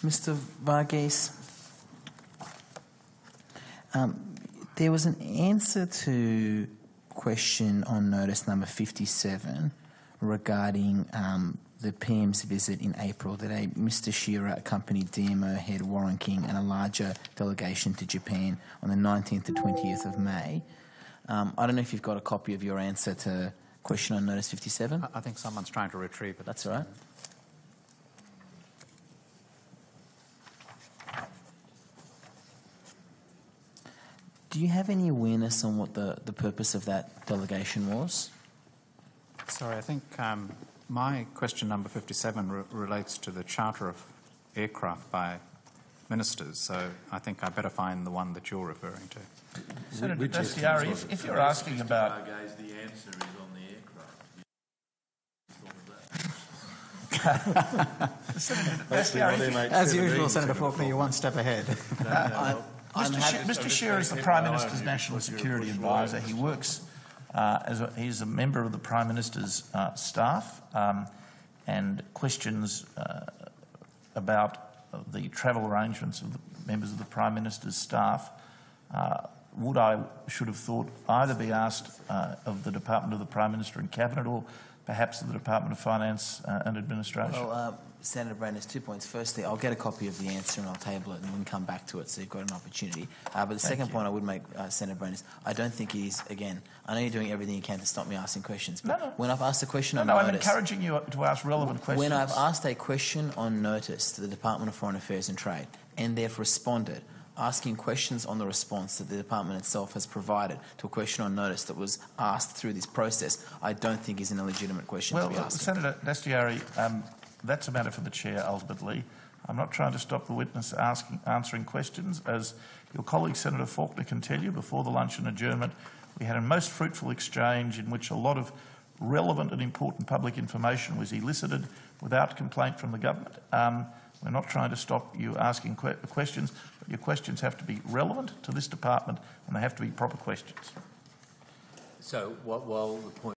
Mr. Varghese, there was an answer to question on notice number 57 regarding the PM's visit in April that Mr. Shearer accompanied DMO head Warren King and a larger delegation to Japan on the 19th to 20th of May. I don't know if you've got a copy of your answer to question on notice 57. I think someone's trying to retrieve it. That's all right. Do you have any awareness on what the purpose of that delegation was? Sorry, I think my question number 57 relates to the charter of aircraft by ministers, so I think I better find the one that you're referring to. Senator Dastyari, if you're asking about... The answer is on the aircraft. Senator Dastyari, as usual, Senator Faulkner, you're one step ahead. Mr. Shearer is the Prime Minister's National Security Advisor. He works he's a member of the Prime Minister's staff, and questions about the travel arrangements of the members of the Prime Minister's staff should have thought either be asked of the Department of the Prime Minister and Cabinet or perhaps of the Department of Finance and Administration. Well, Senator Brain, there's 2 points. Firstly, I'll get a copy of the answer and I'll table it and we can come back to it so you've got an opportunity. But the second point I would make, Senator Brain, is I don't think it is, again, I know you're doing everything you can to stop me asking questions, but when I've asked a question on notice... I'm encouraging you to ask relevant questions. When I've asked a question on notice to the Department of Foreign Affairs and Trade and they've responded, asking questions on the response that the department itself has provided to a question on notice that was asked through this process, I don't think is an illegitimate question to be asking. Senator Dastyari, that's a matter for the chair ultimately. I'm not trying to stop the witness answering questions. As your colleague Senator Faulkner can tell you, before the luncheon adjournment, we had a most fruitful exchange in which a lot of relevant and important public information was elicited without complaint from the government. We're not trying to stop you asking questions, but your questions have to be relevant to this department and they have to be proper questions. So while the point